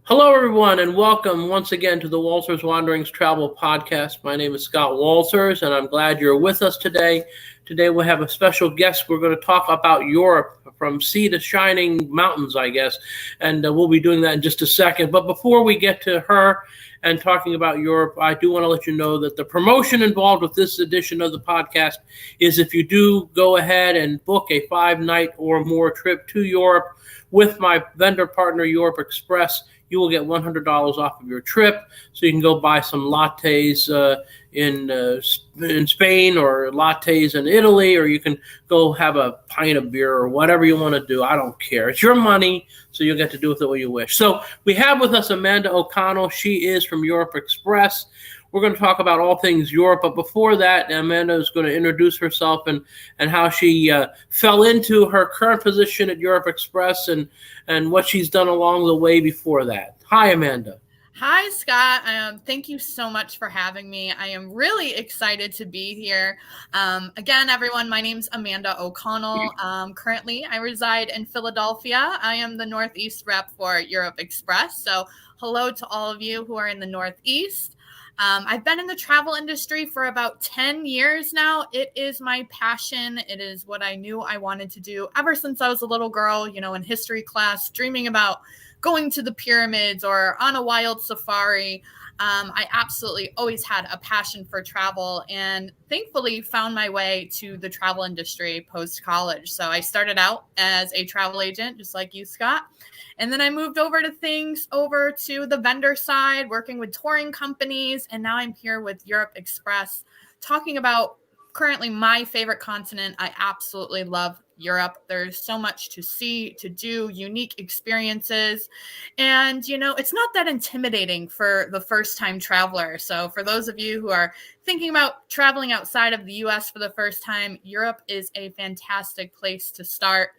Hello, everyone, and welcome once again to the Walters Wanderings Travel Podcast. My name is Scott Walters, and I'm glad you're with us today. Today, we have a special guest. We're going to talk about Europe from sea to shining mountains, I guess, and we'll be doing that in just a second. But before we get to her and talking about Europe, I do want to let you know that the promotion involved with this edition of the podcast is if you do go ahead and book a 5-night or more trip to Europe with my vendor partner, Europe Express, you will get $100 off of your trip. So you can go buy some lattes in Spain or lattes in Italy, or you can go have a pint of beer or whatever you want to do. I don't care. It's your money, so you'll get to do with it what you wish. So we have with us Amanda O'Connell. She is from Europe Express. We're going to talk about all things Europe, but before that, Amanda is going to introduce herself and how she fell into her current position at Europe Express and what she's done along the way before that. Hi, Amanda. Hi, Scott. Thank you so much for having me. I am really excited to be here. Again, everyone, my name's Amanda O'Connell. Currently, I reside in Philadelphia. I am the Northeast rep for Europe Express. So hello to all of you who are in the Northeast. I've been in the travel industry for about 10 years now. It is my passion. It is what I knew I wanted to do ever since I was a little girl, in history class, dreaming about going to the pyramids or on a wild safari. I absolutely always had a passion for travel and thankfully found my way to the travel industry post-college. So I started out as a travel agent, just like you, Scott. And then I moved over to the vendor side, working with touring companies. And now I'm here with Europe Express, talking about currently my favorite continent. I absolutely love Europe. There's so much to see, to do, unique experiences. And, it's not that intimidating for the first-time traveler. So for those of you who are thinking about traveling outside of the U.S. for the first time, Europe is a fantastic place to start.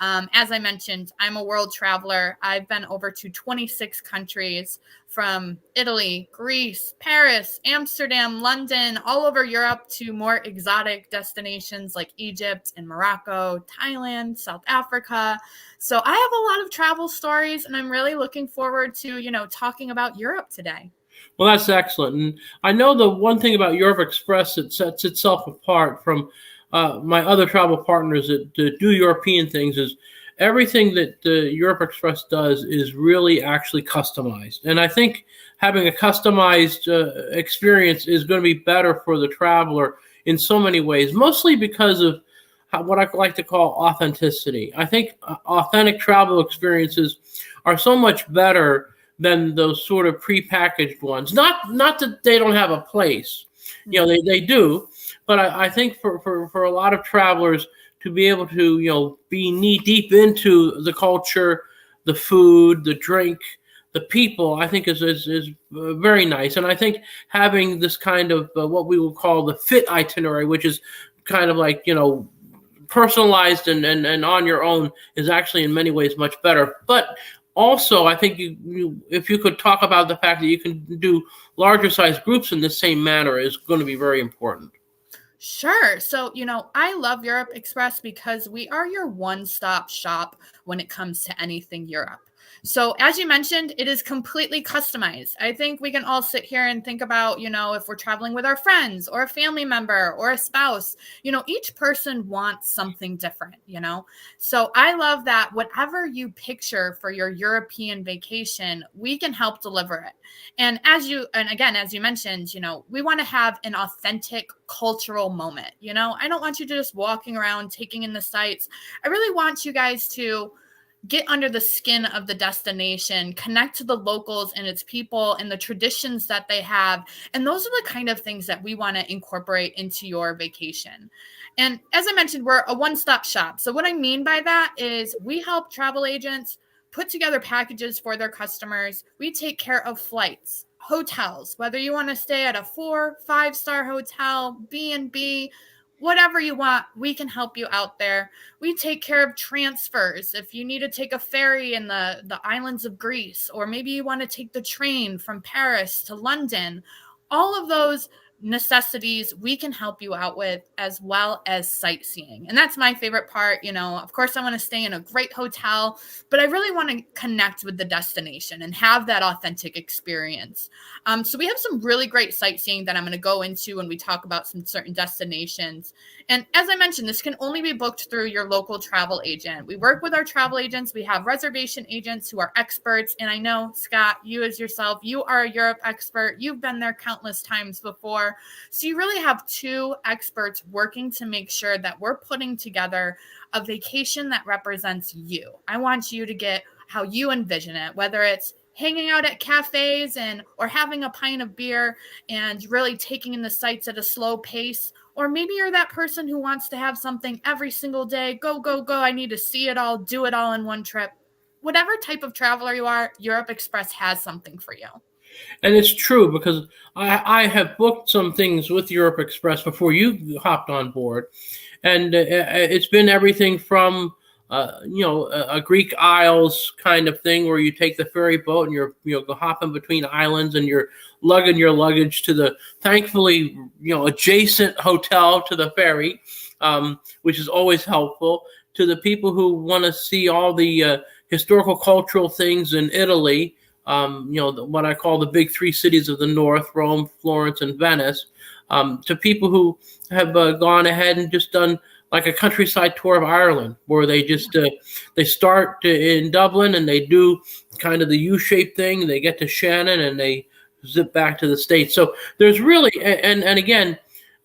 As I mentioned, I'm a world traveler. I've been over to 26 countries, from Italy, Greece, Paris, Amsterdam, London, all over Europe, to more exotic destinations like Egypt and Morocco, Thailand, South Africa. So I have a lot of travel stories, and I'm really looking forward to, talking about Europe today. Well, that's excellent. And I know the one thing about Europe Express that sets itself apart from my other travel partners that do European things is everything that Europe Express does is really actually customized. And I think having a customized experience is going to be better for the traveler in so many ways, mostly because of what I like to call authenticity. I think authentic travel experiences are so much better than those sort of prepackaged ones. Not that they don't have a place. They do. But I think for a lot of travelers to be able to, be knee deep into the culture, the food, the drink, the people, I think is very nice. And I think having this kind of what we will call the fit itinerary, which is kind of like, personalized and on your own, is actually in many ways much better. But also, I think if you could talk about the fact that you can do larger size groups in the same manner is going to be very important. Sure. So, I love Europe Express because we are your one-stop shop when it comes to anything Europe. So, as you mentioned, it is completely customized. I think we can all sit here and think about, if we're traveling with our friends or a family member or a spouse, each person wants something different, So, I love that whatever you picture for your European vacation, we can help deliver it. And as you mentioned, we want to have an authentic cultural moment. I don't want you just walking around taking in the sights. I really want you guys to get under the skin of the destination, connect to the locals and its people and the traditions that they have. And those are the kind of things that we want to incorporate into your vacation. And as I mentioned, we're a one-stop shop. So what I mean by that is we help travel agents put together packages for their customers. We take care of flights, hotels, whether you want to stay at a 4-5-star hotel, B&B, whatever you want, we can help you out there. We take care of transfers. If you need to take a ferry in the islands of Greece, or maybe you want to take the train from Paris to London, all of those necessities we can help you out with, as well as sightseeing. And that's my favorite part. Of course, I want to stay in a great hotel, but I really want to connect with the destination and have that authentic experience. So we have some really great sightseeing that I'm going to go into when we talk about some certain destinations. And as I mentioned, this can only be booked through your local travel agent. We work with our travel agents. We have reservation agents who are experts. And I know, Scott, you as yourself, you are a Europe expert. You've been there countless times before. So you really have two experts working to make sure that we're putting together a vacation that represents you. I want you to get how you envision it, whether it's hanging out at cafes or having a pint of beer and really taking in the sights at a slow pace. Or maybe you're that person who wants to have something every single day. Go, go, go. I need to see it all, do it all in one trip. Whatever type of traveler you are, Europe Express has something for you. And it's true, because I have booked some things with Europe Express before you hopped on board. And it's been everything from, a Greek Isles kind of thing where you take the ferry boat and you're hopping between islands and you're lugging your luggage to the thankfully, adjacent hotel to the ferry, which is always helpful. To the people who want to see all the historical cultural things in Italy, what I call the big three cities of the north, Rome, Florence, and Venice, to people who have gone ahead and just done like a countryside tour of Ireland, where they just they start in Dublin and they do kind of the U-shaped thing. They get to Shannon and they zip back to the States. So there's really, and again,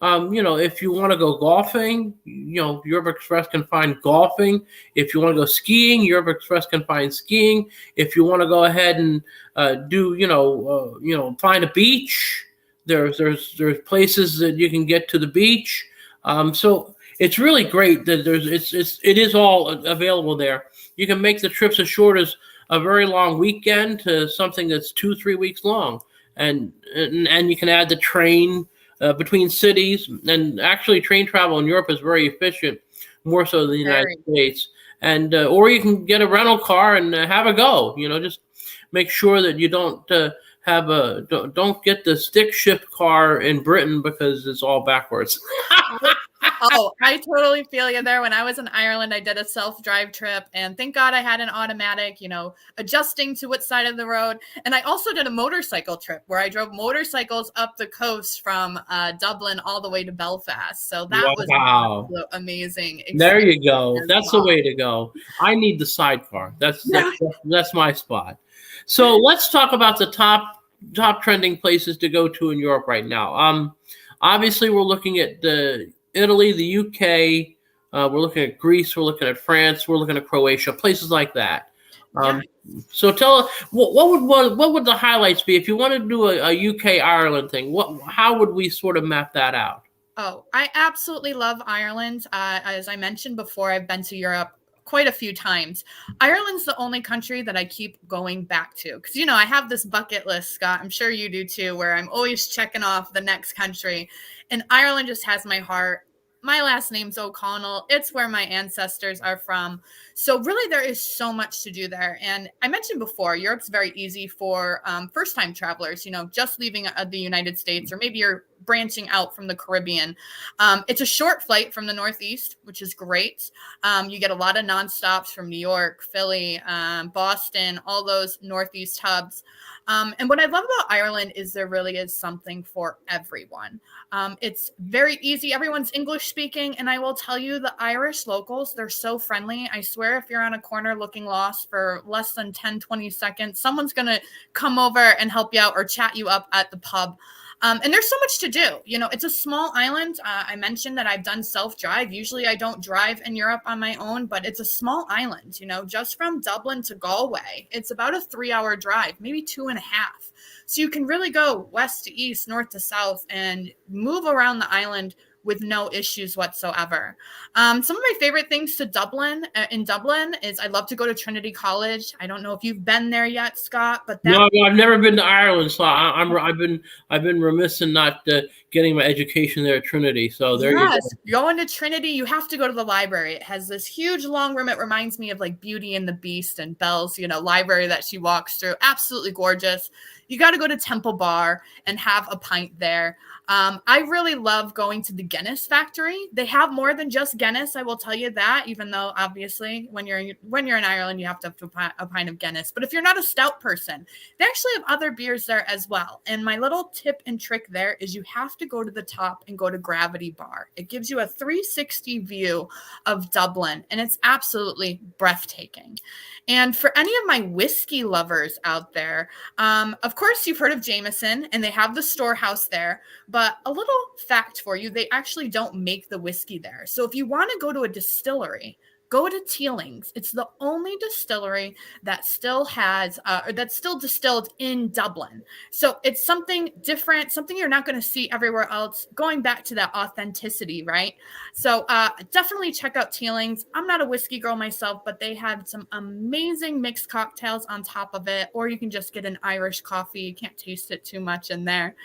if you want to go golfing, Europe Express can find golfing. If you want to go skiing, Europe Express can find skiing. If you want to go ahead and find a beach, there's places that you can get to the beach. So it's really great that it is all available there. You can make the trips as short as a very long weekend to something that's 2-3 weeks long, and you can add the train between cities. And actually, train travel in Europe is very efficient, more so than the United States. And or you can get a rental car and have a go. Just make sure that you don't don't get the stick shift car in Britain, because it's all backwards. Oh, I totally feel you there. When I was in Ireland, I did a self-drive trip, and thank God I had an automatic, adjusting to what side of the road. And I also did a motorcycle trip where I drove motorcycles up the coast from Dublin all the way to Belfast. So that was amazing. There you go. That's the way to go. I need the sidecar. That's my spot. So let's talk about the top trending places to go to in Europe right now. Obviously, we're looking at Italy, the UK, we're looking at Greece, we're looking at France, we're looking at Croatia, places like that. So tell us, what would the highlights be if you wanted to do a UK Ireland thing? How would we sort of map that out? Oh, I absolutely love Ireland. As I mentioned before, I've been to Europe quite a few times. Ireland's the only country that I keep going back to, because I have this bucket list, Scott. I'm sure you do too, where I'm always checking off the next country, and Ireland just has my heart. My last name's O'Connell. It's where my ancestors are from. So really, there is so much to do there. And I mentioned before, Europe's very easy for first-time travelers, just leaving the United States, or maybe you're branching out from the Caribbean. It's a short flight from the Northeast, which is great. You get a lot of nonstops from New York, Philly, Boston, all those Northeast hubs. And what I love about Ireland is there really is something for everyone. It's very easy. Everyone's English speaking. And I will tell you, the Irish locals, they're so friendly. I swear, if you're on a corner looking lost for less than 10, 20 seconds, someone's going to come over and help you out or chat you up at the pub. And there's so much to do. It's a small island. I mentioned that I've done self-drive. Usually I don't drive in Europe on my own, but it's a small island, just from Dublin to Galway. It's about a 3-hour drive, maybe 2.5. So you can really go west to east, north to south, and move around the island with no issues whatsoever. Some of my favorite things to Dublin in Dublin is I love to go to Trinity College. I don't know if you've been there yet, Scott, but that No, I've never been to Ireland, so I've been remiss in not getting my education there at Trinity. So there you yes, go. going to Trinity, you have to go to the library. It has this huge long room. It reminds me of like Beauty and the Beast and Belle's, library that she walks through. Absolutely gorgeous. You got to go to Temple Bar and have a pint there. I really love going to the Guinness Factory. They have more than just Guinness, I will tell you that, even though obviously when you're in Ireland, you have to have a pint of Guinness. But if you're not a stout person, they actually have other beers there as well. And my little tip and trick there is you have to go to the top and go to Gravity Bar. It gives you a 360 view of Dublin, and it's absolutely breathtaking. And for any of my whiskey lovers out there, of course, you've heard of Jameson, and they have the storehouse there. But a little fact for you, they actually don't make the whiskey there. So if you want to go to a distillery, go to Teeling's. It's the only distillery that still has, or that's still distilled in Dublin. So it's something different, something you're not going to see everywhere else, going back to that authenticity, right? So definitely check out Teeling's. I'm not a whiskey girl myself, but they have some amazing mixed cocktails on top of it, or you can just get an Irish coffee. You can't taste it too much in there.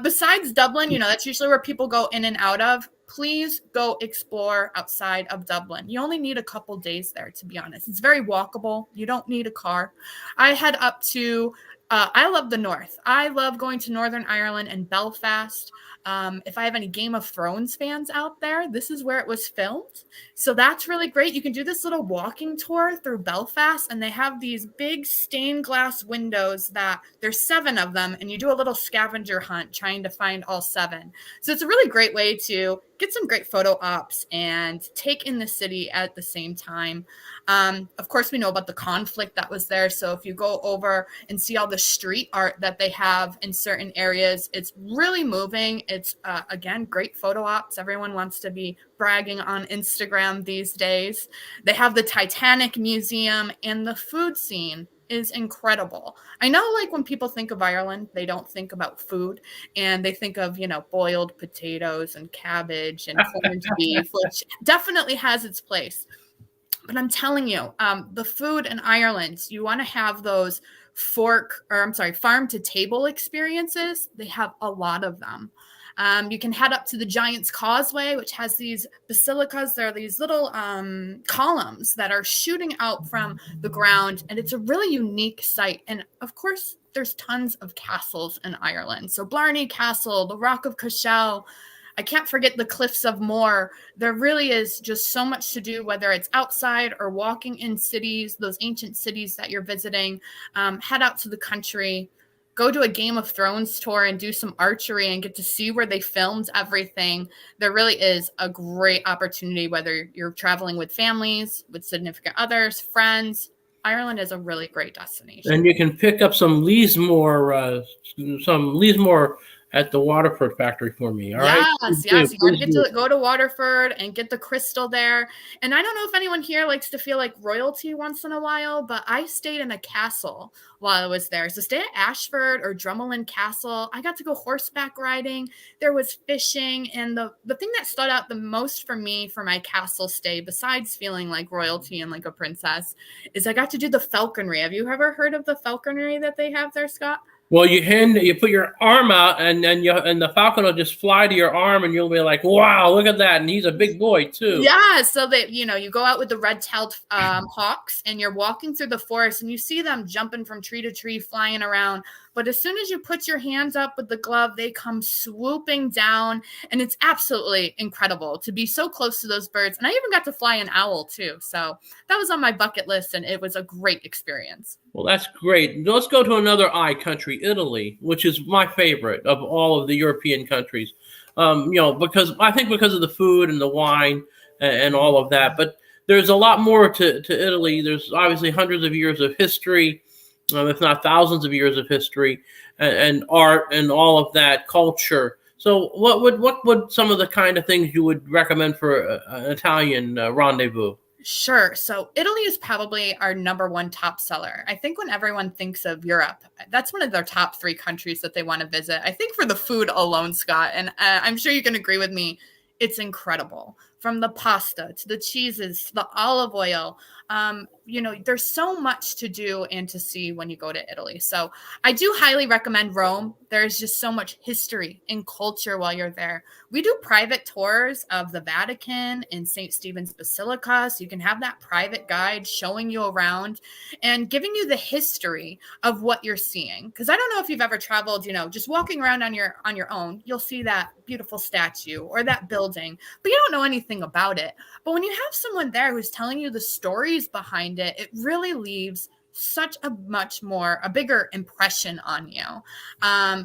Besides Dublin, that's usually where people go in and out of. Please go explore outside of Dublin. You only need a couple days there, to be honest. It's very walkable. You don't need a car. I head up to, I love the north. I love going to Northern Ireland and Belfast. If I have any Game of Thrones fans out there, this is where it was filmed. So that's really great. You can do this little walking tour through Belfast, and they have these big stained glass windows that there's 7 of them, and you do a little scavenger hunt trying to find all 7. So it's a really great way to get some great photo ops and take in the city at the same time. Of course, we know about the conflict that was there. So if you go over and see all the street art that they have in certain areas, it's really moving. It's, again, great photo ops. Everyone wants to be bragging on Instagram these days. They have the Titanic Museum, and the food scene is incredible. I know, like, when people think of Ireland, they don't think about food, and they think of, boiled potatoes and cabbage and corned beef, which definitely has its place. But I'm telling you, the food in Ireland, you want to have those farm to table experiences. They have a lot of them. You can head up to the Giant's Causeway, which has these basilicas. There are these little columns that are shooting out from the ground, and it's a really unique site. And of course, there's tons of castles in Ireland. So Blarney Castle, the Rock of Cashel, I can't forget the Cliffs of Moher. There really is just so much to do, whether it's outside or walking in cities, those ancient cities that you're visiting. Head out to the country. Go to a Game of Thrones tour and do some archery and get to see where they filmed everything. There really is a great opportunity, whether you're traveling with families, with significant others, friends. Ireland is a really great destination. And you can pick up some Leesmore at the Waterford factory for me. All right. Yes. You got to get to go to Waterford and get the crystal there. And I don't know if anyone here likes to feel like royalty once in a while, but I stayed in a castle while I was there. So stay at Ashford or Drummelin Castle. I got to go horseback riding. There was fishing. And the thing that stood out the most for me for my castle stay, besides feeling like royalty and like a princess, is I got to do the falconry. Have you ever heard of the falconry that they have there, Scott? Well, you put your arm out, and the falcon will just fly to your arm, and you'll be like, "Wow, look at that!" And he's a big boy too. Yeah, so that you go out with the red-tailed hawks, and you're walking through the forest, and you see them jumping from tree to tree, flying around. But as soon as you put your hands up with the glove, they come swooping down, and it's absolutely incredible to be so close to those birds. And I even got to fly an owl too, so that was on my bucket list, and it was a great experience. Well, that's great. Let's go to another I country, Italy, which is my favorite of all of the European countries. Because of the food and the wine and all of that. But there's a lot more to Italy. There's obviously hundreds of years of history, if not thousands of years of history and art and all of that culture. So what would some of the kind of things you would recommend for an Italian rendezvous? Sure. So Italy is probably our number one top seller. I think when everyone thinks of Europe, that's one of their top 3 countries that they want to visit. I think for the food alone, Scott, and I'm sure you can agree with me, it's incredible. From the pasta to the cheeses to the olive oil. There's so much to do and to see when you go to Italy. So I do highly recommend Rome. There's just so much history and culture while you're there. We do private tours of the Vatican and St. Stephen's Basilica. So you can have that private guide showing you around and giving you the history of what you're seeing. Because I don't know if you've ever traveled, just walking around on your own, you'll see that beautiful statue or that building, but you don't know anything about it. But when you have someone there who's telling you the stories behind it, it really leaves such a bigger impression on you.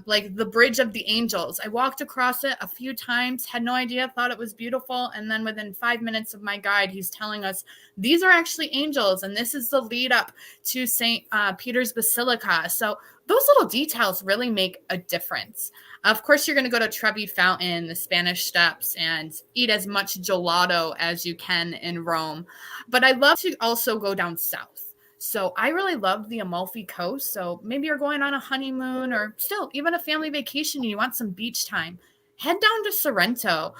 Like the Bridge of the Angels. I walked across it a few times, had no idea, thought it was beautiful. And then within 5 minutes of my guide, he's telling us these are actually angels. And this is the lead up to St. Peter's Basilica. So those little details really make a difference. Of course, you're going to go to Trevi Fountain, the Spanish Steps, and eat as much gelato as you can in Rome. But I love to also go down south. So I really love the Amalfi Coast. So maybe you're going on a honeymoon or still even a family vacation and you want some beach time. Head down to Sorrento.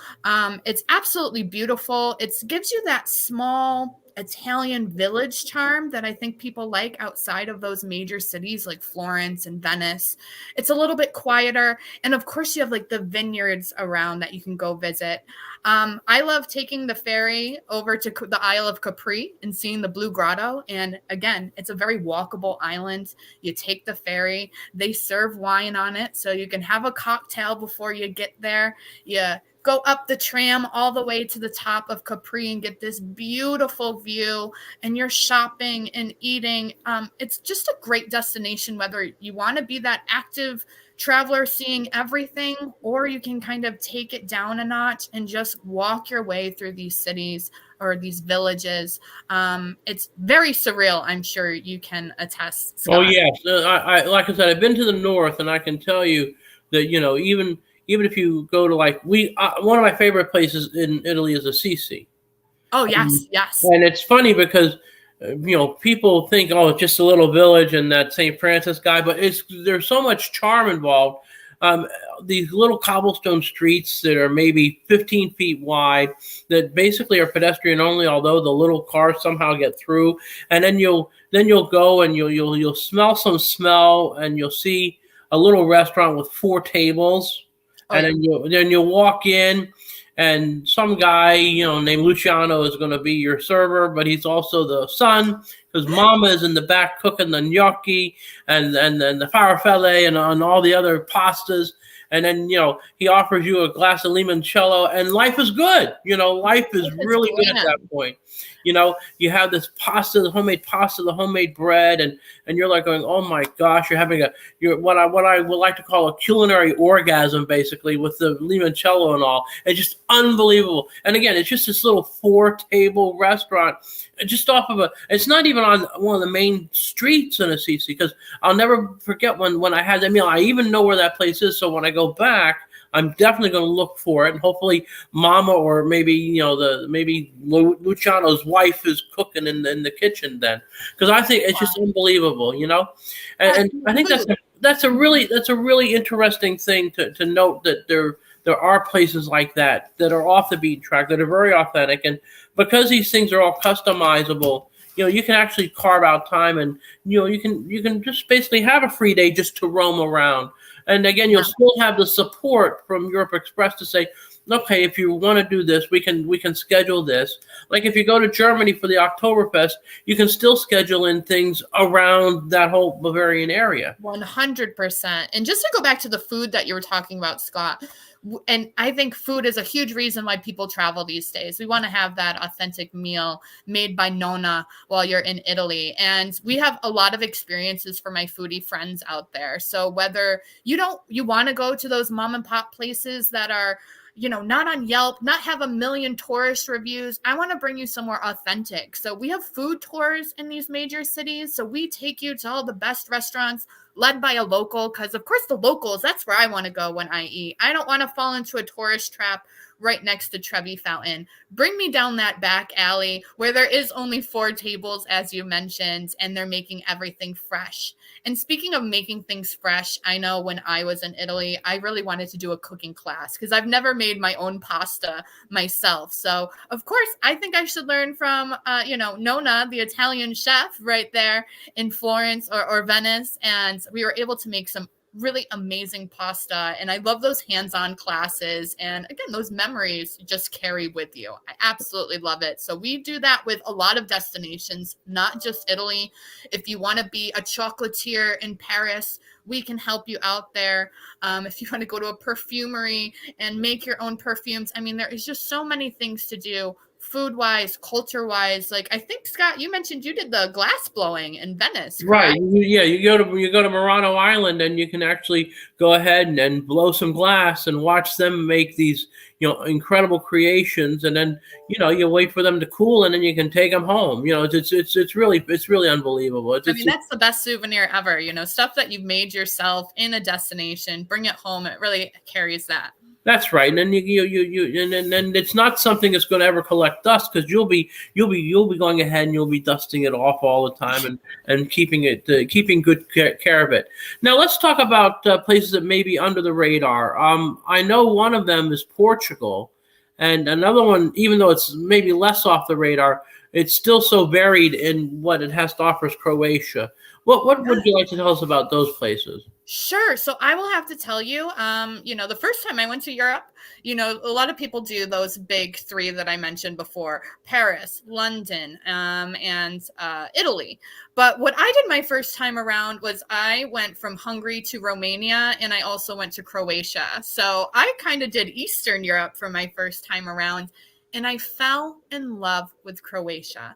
It's absolutely beautiful. It gives you that small Italian village charm that I think people like outside of those major cities like Florence and Venice. It's a little bit quieter. And of course, you have like the vineyards around that you can go visit. I love taking the ferry over to the Isle of Capri and seeing the Blue Grotto. And again, it's a very walkable island. You take the ferry, they serve wine on it, so you can have a cocktail before you get there. You go up the tram all the way to the top of Capri and get this beautiful view, and you're shopping and eating. It's just a great destination, whether you want to be that active traveler seeing everything, or you can kind of take it down a notch and just walk your way through these cities or these villages. It's very surreal. I'm sure you can attest, Scott. Oh yes, I like I said, I've been to the north, and I can tell you that even if you go to one of my favorite places in Italy is Assisi. Oh yes, yes. And it's funny because people think, oh, it's just a little village and that St. Francis guy, but there's so much charm involved. These little cobblestone streets that are maybe 15 feet wide that basically are pedestrian only, although the little cars somehow get through. And then you'll go and you'll smell some smell, and you'll see a little restaurant with 4 tables. Oh, and then you'll walk in, and some guy, named Luciano is going to be your server, but he's also the son because Mama is in the back cooking the gnocchi and the farfalle and all the other pastas. And then, he offers you a glass of limoncello, and life is good. Life is really good at that point. You have this pasta, the homemade bread, and you're like going, oh my gosh, you're having what I would like to call a culinary orgasm, basically, with the limoncello and all. It's just unbelievable. And again, it's just this little 4-table restaurant, just off of it's not even on one of the main streets in Assisi, because I'll never forget when I had that meal. I even know where that place is, so when I go back, I'm definitely going to look for it, and hopefully Mama or maybe maybe Luciano's wife is cooking in the kitchen then, because I think it's just unbelievable, and I think that's a really interesting thing to note, that there are places like that are off the beaten track, that are very authentic, and because these things are all customizable, you can actually carve out time, and you can just basically have a free day just to roam around. And again, you'll still have the support from Europe Express to say, okay, if you want to do this, we can schedule this. Like if you go to Germany for the Oktoberfest, you can still schedule in things around that whole Bavarian area. 100%. And just to go back to the food that you were talking about, Scott, and I think food is a huge reason why people travel these days. We want to have that authentic meal made by Nonna while you're in Italy. And we have a lot of experiences for my foodie friends out there. So whether you want to go to those mom and pop places that are, not on Yelp, not have a million tourist reviews, I want to bring you somewhere authentic. So we have food tours in these major cities. So we take you to all the best restaurants led by a local, because of course the locals, that's where I want to go when I eat. I don't want to fall into a tourist trap right next to Trevi Fountain. Bring me down that back alley where there is only 4 tables, as you mentioned, and they're making everything fresh. And speaking of making things fresh, I know when I was in Italy, I really wanted to do a cooking class because I've never made my own pasta myself. So, of course, I think I should learn from, Nona, the Italian chef right there in Florence or Venice. And we were able to make some really amazing pasta. And I love those hands-on classes. And again, those memories just carry with you. I absolutely love it. So we do that with a lot of destinations, not just Italy. If you want to be a chocolatier in Paris, we can help you out there. If you want to go to a perfumery and make your own perfumes, I mean, there is just so many things to do. Food-wise, culture-wise, like I think Scott, you mentioned you did the glass blowing in Venice, correct? Right. Yeah, you go to Murano Island and you can actually go ahead and blow some glass and watch them make these, incredible creations, and then you wait for them to cool and then you can take them home. It's really unbelievable. That's the best souvenir ever. Stuff that you've made yourself in a destination, bring it home. It really carries that. That's right, and then and it's not something that's going to ever collect dust because you'll be going ahead and you'll be dusting it off all the time and keeping good care of it. Now let's talk about places that may be under the radar. I know one of them is Portugal, and another one, even though it's maybe less off the radar, it's still so varied in what it has to offer, is Croatia. What would you like to tell us about those places? Sure. So I will have to tell you, the first time I went to Europe, a lot of people do those big 3 that I mentioned before: Paris, London, and Italy. But what I did my first time around was I went from Hungary to Romania, and I also went to Croatia. So I kind of did Eastern Europe for my first time around, and I fell in love with Croatia.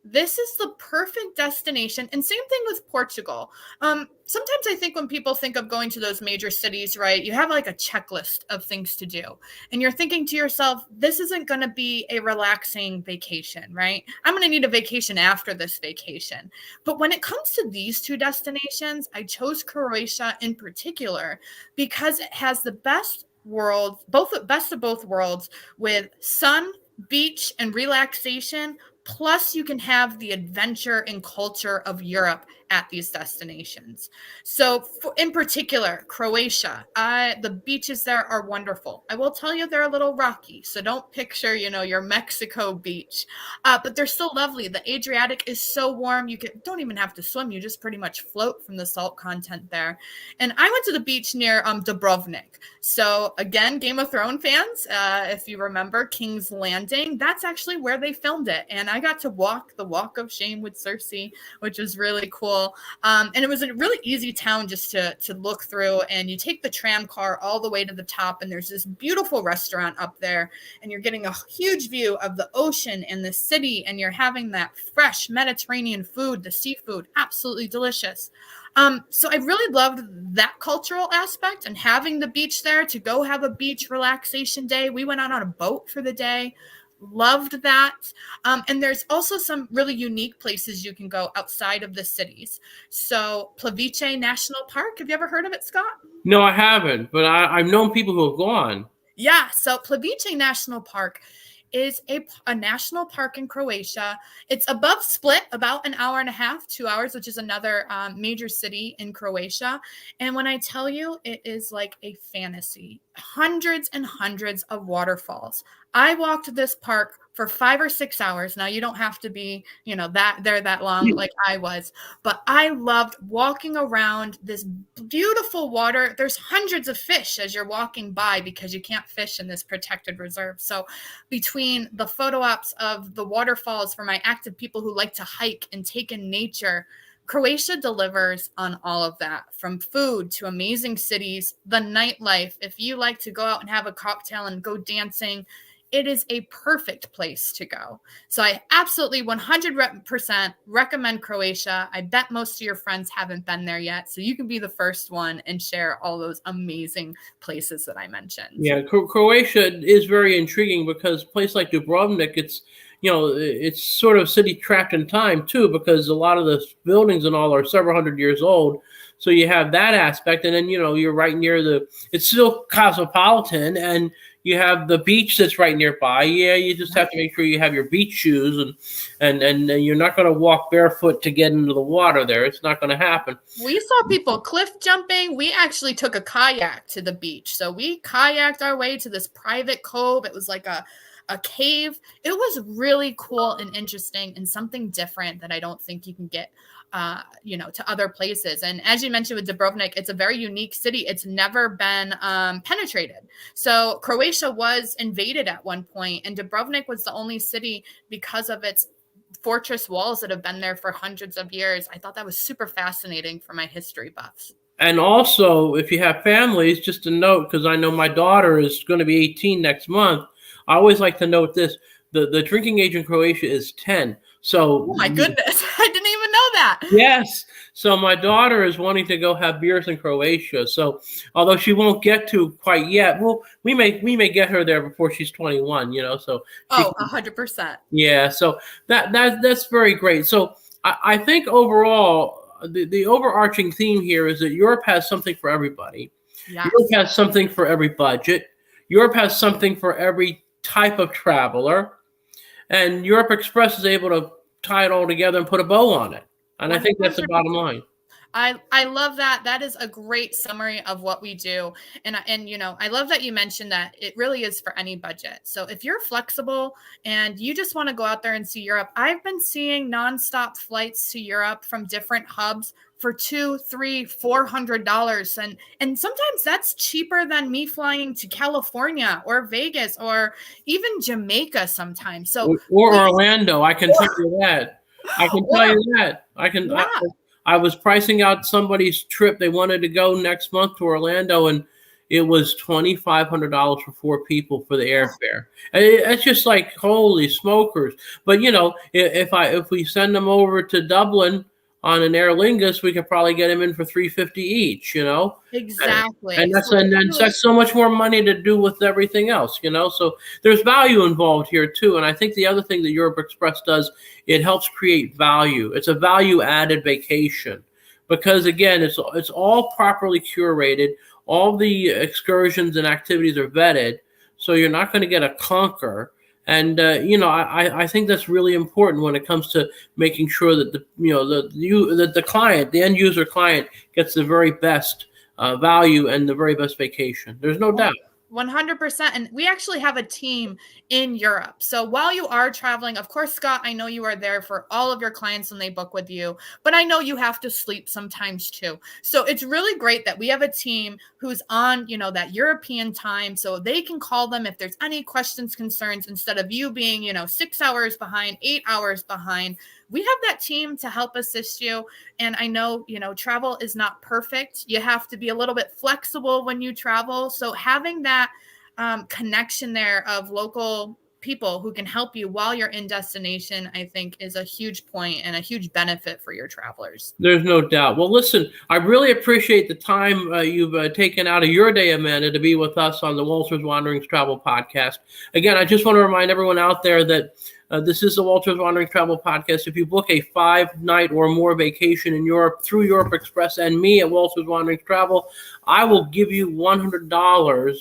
This is the perfect destination. And same thing with Portugal. Sometimes I think when people think of going to those major cities, right, you have like a checklist of things to do. And you're thinking to yourself, this isn't going to be a relaxing vacation, right? I'm going to need a vacation after this vacation. But when it comes to these 2 destinations, I chose Croatia in particular because it has the best of both worlds, with sun, beach, and relaxation. Plus, you can have the adventure and culture of Europe at these destinations. So in particular, Croatia, the beaches there are wonderful. I will tell you they're a little rocky, so don't picture, your Mexico beach, but they're still lovely. The Adriatic is so warm. You don't even have to swim. You just pretty much float from the salt content there. And I went to the beach near Dubrovnik. So again, Game of Thrones fans, if you remember King's Landing, that's actually where they filmed it. And I got to walk the Walk of Shame with Cersei, which was really cool. And it was a really easy town just to look through. And you take the tram car all the way to the top, and there's this beautiful restaurant up there, and you're getting a huge view of the ocean and the city, and you're having that fresh Mediterranean food, the seafood, absolutely delicious. So I really loved that cultural aspect and having the beach there to go have a beach relaxation day. We went out on a boat for the day. Loved that. And there's also some really unique places you can go outside of the cities. So Plaviche National Park, have you ever heard of it, Scott? No, I haven't, but I've known people who have gone. Yeah, so Plaviche National Park is a national park in Croatia. It's above Split, about an hour and a half, 2 hours, which is another major city in Croatia. And when I tell you, it is like a fantasy. Hundreds and hundreds of waterfalls. I walked this park for 5 or 6 hours. Now, you don't have to be, that long like I was, but I loved walking around this beautiful water. There's hundreds of fish as you're walking by because you can't fish in this protected reserve. So between the photo ops of the waterfalls for my active people who like to hike and take in nature, Croatia delivers on all of that, from food to amazing cities, the nightlife. If you like to go out and have a cocktail and go dancing, it is a perfect place to go. So I absolutely 100% recommend Croatia. I bet most of your friends haven't been there yet, so you can be the first one and share all those amazing places that I mentioned. Yeah, Croatia is very intriguing because a place like Dubrovnik, it's sort of city trapped in time too, because a lot of the buildings and all are several hundred years old. So you have that aspect, and then you're right near it's still cosmopolitan, and You have the beach that's right nearby. Yeah, you just have to make sure you have your beach shoes, and you're not going to walk barefoot to get into the water there. It's not going to happen. We saw people cliff jumping. We actually took a kayak to the beach. So we kayaked our way to this private cove. It was like a cave. It was really cool and interesting and something different that I don't think you can get to other places. And as you mentioned with Dubrovnik, it's a very unique city. It's never been penetrated. So Croatia was invaded at one point, and Dubrovnik was the only city because of its fortress walls that have been there for hundreds of years. I thought that was super fascinating for my history buffs. And also, if you have families, just a note, because I know my daughter is going to be 18 next month. I always like to note this. The drinking age in Croatia is 10. So, oh my goodness, I didn't even know that. Yes. So my daughter is wanting to go have beers in Croatia. So although she won't get to quite yet, well, we may get her there before she's 21, so. 100%. Yeah. So that's very great. So I think overall, the overarching theme here is that Europe has something for everybody. Yes. Europe has something for every budget. Europe has something for every type of traveler. And Europe Express is able to tie it all together and put a bow on it. And I think that's the bottom line. I love that. That is a great summary of what we do. And I love that you mentioned that it really is for any budget. So if you're flexible and you just want to go out there and see Europe, I've been seeing nonstop flights to Europe from different hubs for $200, $300, $400. And sometimes that's cheaper than me flying to California or Vegas or even Jamaica sometimes. So or Orlando, I can tell you that. I can tell you that. I was pricing out somebody's trip. They wanted to go next month to Orlando, and it was $2,500 for 4 people for the airfare. And it's just like, holy smokers. But if we send them over to Dublin on an Aer Lingus, we could probably get them in for $350 each. Exactly. And that's so much more money to do with everything else. So there's value involved here too. And I think the other thing that Europe Express does, it helps create value. It's a value added vacation because again, it's all properly curated. All the excursions and activities are vetted, so you're not going to get a clunker. And I think that's really important when it comes to making sure that the client, the end user client, gets the very best value and the very best vacation. There's no doubt. 100%. And we actually have a team in Europe. So while you are traveling, of course, Scott, I know you are there for all of your clients when they book with you, but I know you have to sleep sometimes too. So it's really great that we have a team who's on, that European time. So they can call them if there's any questions, concerns, instead of you being, 6 hours behind, 8 hours behind. We have that team to help assist you. And I know, travel is not perfect. You have to be a little bit flexible when you travel. So having that connection there of local people who can help you while you're in destination, I think is a huge point and a huge benefit for your travelers. There's no doubt. Well, listen, I really appreciate the time you've taken out of your day, Amanda, to be with us on the Walter's Wanderings Travel Podcast. Again, I just want to remind everyone out there that this is the Walter's Wandering Travel Podcast. If you book a 5-night or more vacation in Europe through Europe Express and me at Walter's Wandering Travel, I will give you $100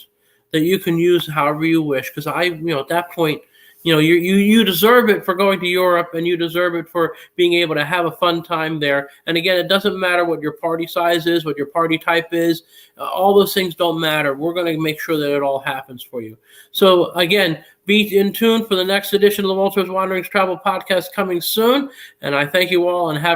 that you can use however you wish. Because at that point, you deserve it for going to Europe, and you deserve it for being able to have a fun time there. And again, it doesn't matter what your party size is, what your party type is. All those things don't matter. We're going to make sure that it all happens for you. So again, be in tune for the next edition of the Walter's Wanderings Travel Podcast coming soon. And I thank you all and have